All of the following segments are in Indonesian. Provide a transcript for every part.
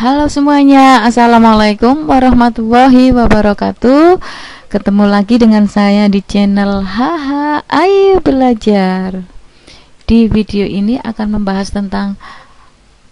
Halo semuanya, Assalamualaikum warahmatullahi wabarakatuh. Ketemu lagi dengan saya di channel Haha Ayo Belajar. Di video ini akan membahas tentang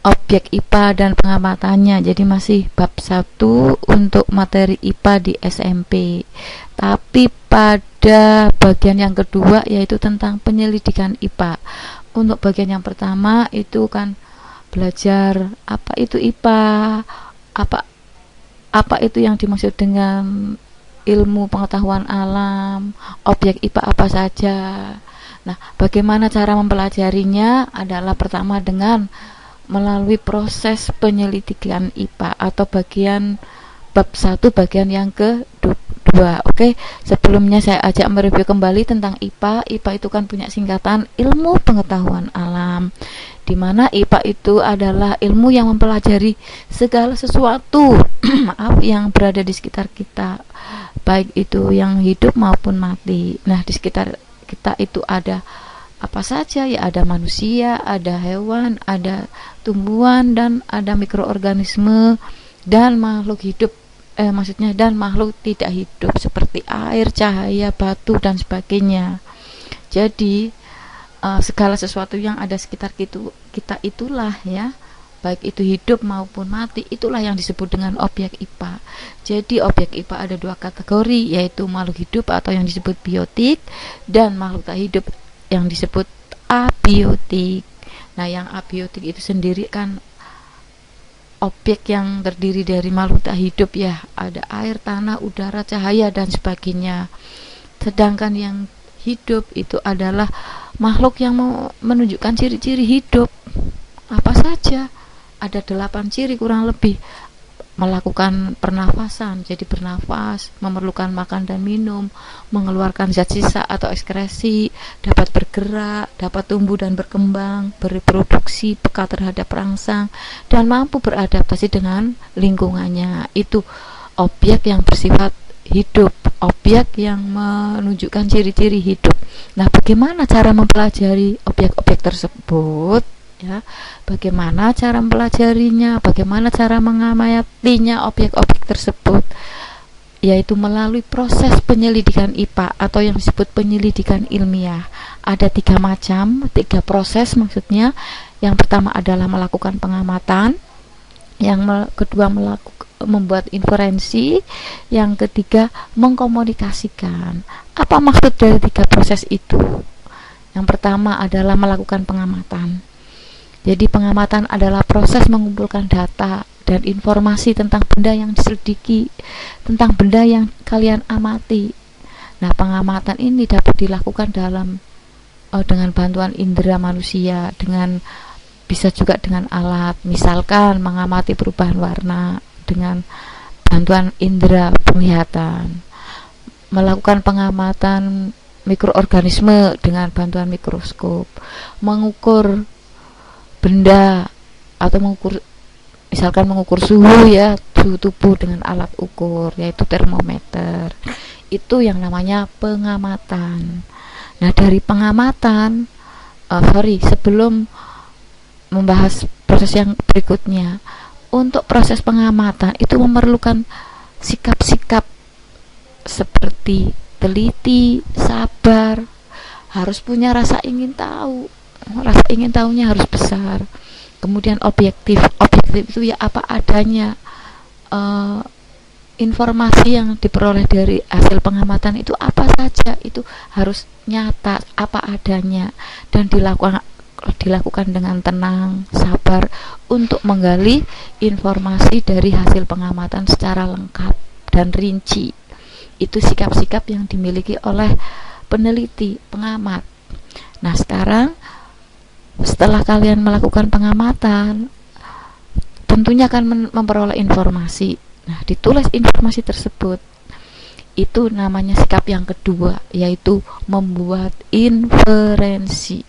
objek IPA dan pengamatannya. Jadi masih bab 1 untuk materi IPA di SMP. Tapi pada bagian yang kedua yaitu tentang penyelidikan IPA. Untuk bagian yang pertama itu kan belajar apa itu IPA, apa itu yang dimaksud dengan ilmu pengetahuan alam, objek IPA apa saja. Nah, bagaimana cara mempelajarinya adalah pertama dengan melalui proses penyelidikan IPA atau bagian bab 1 bagian yang kedua. Oke, sebelumnya saya ajak mereview kembali tentang IPA. IPA itu kan punya singkatan ilmu pengetahuan alam, di mana IPA itu adalah ilmu yang mempelajari segala sesuatu maaf yang berada di sekitar kita, baik itu yang hidup maupun mati. Nah, di sekitar kita itu ada apa saja ya, ada manusia, ada hewan, ada tumbuhan, dan ada mikroorganisme dan makhluk hidup, maksudnya dan makhluk tidak hidup seperti air, cahaya, batu dan sebagainya. Jadi segala sesuatu yang ada sekitar kita itulah ya, baik itu hidup maupun mati, itulah yang disebut dengan objek IPA. Jadi objek IPA ada dua kategori, yaitu makhluk hidup atau yang disebut biotik, dan makhluk tak hidup yang disebut abiotik. Nah, yang abiotik itu sendiri kan objek yang terdiri dari makhluk tak hidup ya, ada air, tanah, udara, cahaya dan sebagainya. Sedangkan yang hidup itu adalah makhluk yang menunjukkan ciri-ciri hidup. Apa saja? Ada 8 ciri kurang lebih. Melakukan pernafasan, jadi bernafas, memerlukan makan dan minum, mengeluarkan zat sisa atau ekskresi, dapat bergerak, dapat tumbuh dan berkembang, bereproduksi, peka terhadap rangsang, dan mampu beradaptasi dengan lingkungannya. Itu objek yang bersifat hidup, objek yang menunjukkan ciri-ciri hidup. Nah, bagaimana cara mempelajari objek-objek tersebut? Ya, bagaimana cara mempelajarinya, bagaimana cara mengamatinya objek-objek tersebut, yaitu melalui proses penyelidikan IPA atau yang disebut penyelidikan ilmiah. Ada 3 macam, 3 proses maksudnya. Yang pertama adalah melakukan pengamatan, yang kedua membuat inferensi, yang ketiga mengkomunikasikan. Apa maksud dari 3 proses itu? Yang pertama adalah melakukan pengamatan. Jadi pengamatan adalah proses mengumpulkan data dan informasi tentang benda yang diselidiki, tentang benda yang kalian amati. Nah, pengamatan ini dapat dilakukan dengan bantuan indera manusia, bisa juga dengan alat. Misalkan mengamati perubahan warna dengan bantuan indera penglihatan, melakukan pengamatan mikroorganisme dengan bantuan mikroskop, mengukur benda atau misalkan mengukur suhu ya, suhu tubuh dengan alat ukur yaitu termometer. Itu yang namanya pengamatan. Nah, dari pengamatan sebelum membahas proses yang berikutnya, untuk proses pengamatan itu memerlukan sikap-sikap seperti teliti, sabar, harus punya rasa ingin tahu. Rasa ingin tahunya harus besar. Kemudian objektif itu ya apa adanya. Informasi yang diperoleh dari hasil pengamatan itu apa saja, itu harus nyata, apa adanya, dan dilakukan dengan tenang, sabar untuk menggali informasi dari hasil pengamatan secara lengkap dan rinci. Itu sikap-sikap yang dimiliki oleh peneliti, pengamat. Nah, sekarang setelah kalian melakukan pengamatan, tentunya akan memperoleh informasi. Nah, ditulis informasi tersebut. Itu namanya sikap yang kedua, yaitu membuat inferensi.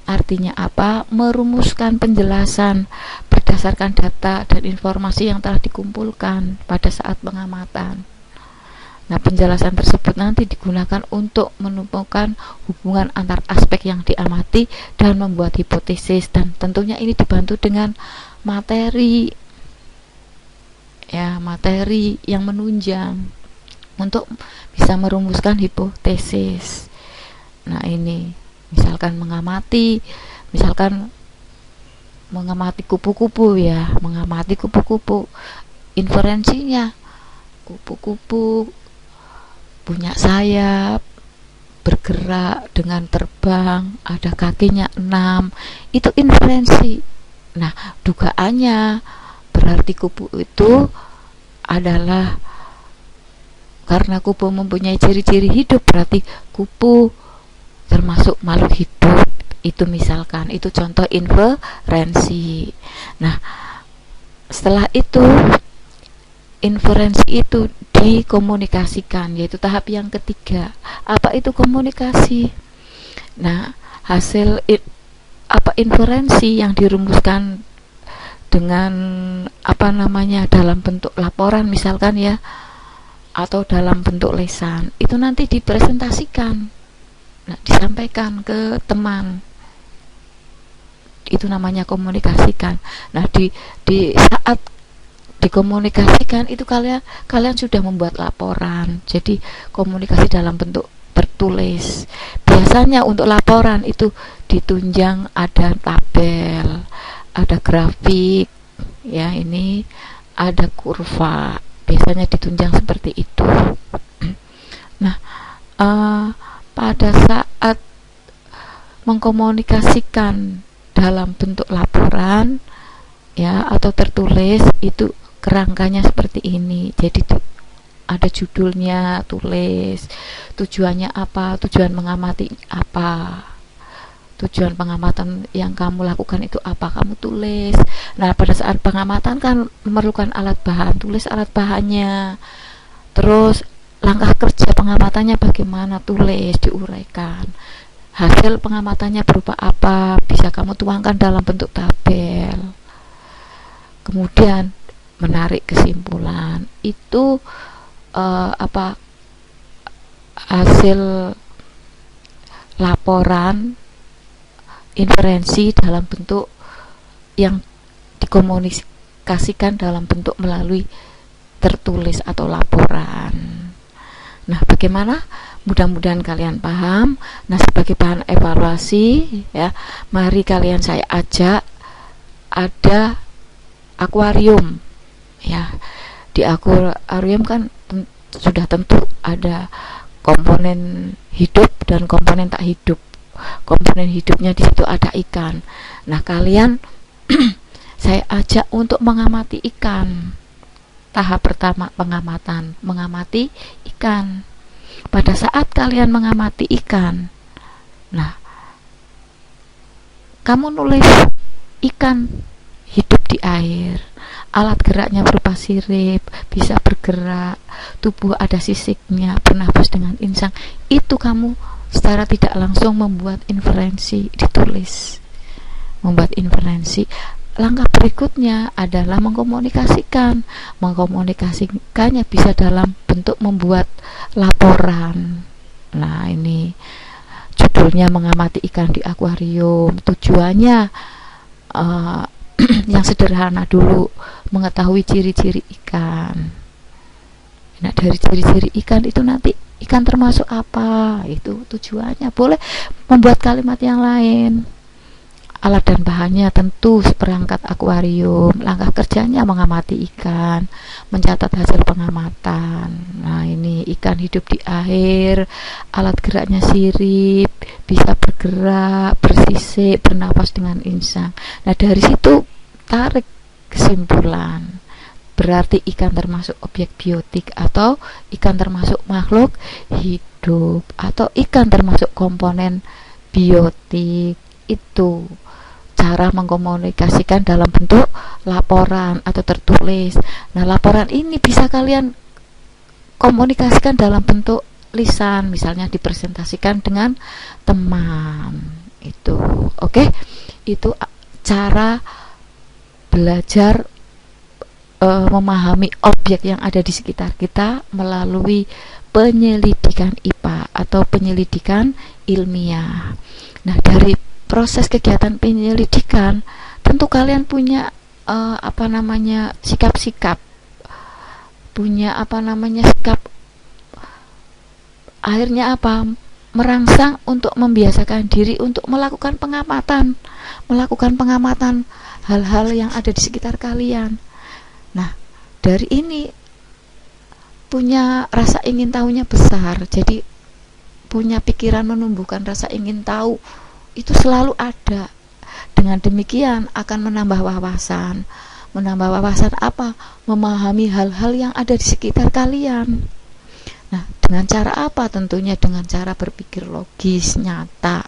Artinya apa? Merumuskan penjelasan berdasarkan data dan informasi yang telah dikumpulkan pada saat pengamatan. Nah, penjelasan tersebut nanti digunakan untuk menemukan hubungan antar aspek yang diamati dan membuat hipotesis, dan tentunya ini dibantu dengan materi. ya, materi yang menunjang untuk bisa merumuskan hipotesis. Nah, ini misalkan mengamati kupu-kupu ya, mengamati kupu-kupu. Inferensinya, kupu-kupu punya sayap, bergerak dengan terbang, ada kakinya 6. Itu inferensi. Nah, dugaannya berarti kupu itu adalah, karena kupu mempunyai ciri-ciri hidup, berarti kupu termasuk makhluk hidup. Itu misalkan, itu contoh inferensi. Nah, setelah itu inferensi itu dikomunikasikan, yaitu tahap yang ketiga. Apa itu komunikasi? Nah, hasil inferensi yang dirumuskan dengan dalam bentuk laporan misalkan ya, atau dalam bentuk lesan, itu nanti dipresentasikan, nah, disampaikan ke teman. Itu namanya komunikasikan. Nah, di saat dikomunikasikan itu kalian sudah membuat laporan. Jadi komunikasi dalam bentuk tertulis. Biasanya untuk laporan itu ditunjang ada tabel, ada grafik, ya, ini ada kurva. Biasanya ditunjang seperti itu. Nah, pada saat mengkomunikasikan dalam bentuk laporan ya atau tertulis, itu kerangkanya seperti ini. Jadi ada judulnya, tulis tujuannya apa, tujuan mengamati apa, tujuan pengamatan yang kamu lakukan itu apa, kamu tulis. Nah, pada saat pengamatan kan memerlukan alat bahan, tulis alat bahannya. Terus langkah kerja pengamatannya bagaimana, tulis, diuraikan. Hasil pengamatannya berupa apa, bisa kamu tuangkan dalam bentuk tabel. Kemudian menarik kesimpulan. Itu hasil laporan inferensi dalam bentuk yang dikomunikasikan dalam bentuk melalui tertulis atau laporan. Nah, bagaimana? Mudah-mudahan kalian paham. Nah, sebagai bahan evaluasi ya, mari kalian saya ajak, ada akuarium ya. Di akuarium kan sudah tentu ada komponen hidup dan komponen tak hidup. Komponen hidupnya di situ ada ikan. Nah, kalian saya ajak untuk mengamati ikan. Tahap pertama pengamatan, mengamati ikan. Pada saat kalian mengamati ikan, nah, kamu nulis ikan hidup di air, alat geraknya berupa sirip, bisa bergerak, tubuh ada sisiknya, bernafas dengan insang. Itu kamu secara tidak langsung membuat inferensi, ditulis, membuat inferensi. Langkah berikutnya adalah mengkomunikasikannya bisa dalam bentuk membuat laporan. Nah, ini judulnya mengamati ikan di akuarium. Tujuannya yang sederhana dulu, mengetahui ciri-ciri ikan. Nah, dari ciri-ciri ikan itu nanti ikan termasuk apa, itu tujuannya. Boleh membuat kalimat yang lain. Alat dan bahannya tentu seperangkat akuarium. Langkah kerjanya mengamati ikan, mencatat hasil pengamatan. Nah, ini ikan hidup di air, alat geraknya sirip, bisa bergerak, bersisik, bernafas dengan insang. Nah, dari situ tarik kesimpulan. Berarti ikan termasuk objek biotik, atau ikan termasuk makhluk hidup, atau ikan termasuk komponen biotik. Itu cara mengkomunikasikan dalam bentuk laporan atau tertulis. Nah, laporan ini bisa kalian komunikasikan dalam bentuk lisan, misalnya dipresentasikan dengan teman. Itu oke. Itu cara belajar memahami objek yang ada di sekitar kita melalui penyelidikan IPA atau penyelidikan ilmiah. Nah, dari proses kegiatan penyelidikan tentu kalian punya sikap-sikap punya sikap, akhirnya merangsang untuk membiasakan diri untuk melakukan pengamatan hal-hal yang ada di sekitar kalian. Nah, dari ini punya rasa ingin tahunya besar, jadi punya pikiran menumbuhkan rasa ingin tahu itu selalu ada. Dengan demikian akan menambah wawasan apa? Memahami hal-hal yang ada di sekitar kalian. Nah, dengan cara apa? Tentunya dengan cara berpikir logis, nyata,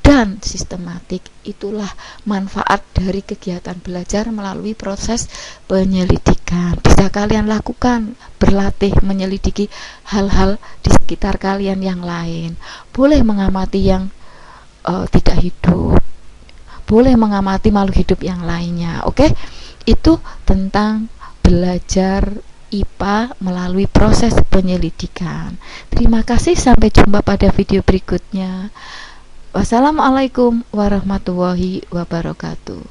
dan sistematik. Itulah manfaat dari kegiatan belajar melalui proses penyelidikan. Bisa kalian lakukan, berlatih menyelidiki hal-hal di sekitar kalian yang lain. Boleh mengamati yang tidak hidup, boleh mengamati makhluk hidup yang lainnya. Oke? Itu tentang belajar IPA melalui proses penyelidikan. Terima kasih, sampai jumpa pada video berikutnya. Wassalamualaikum warahmatullahi wabarakatuh.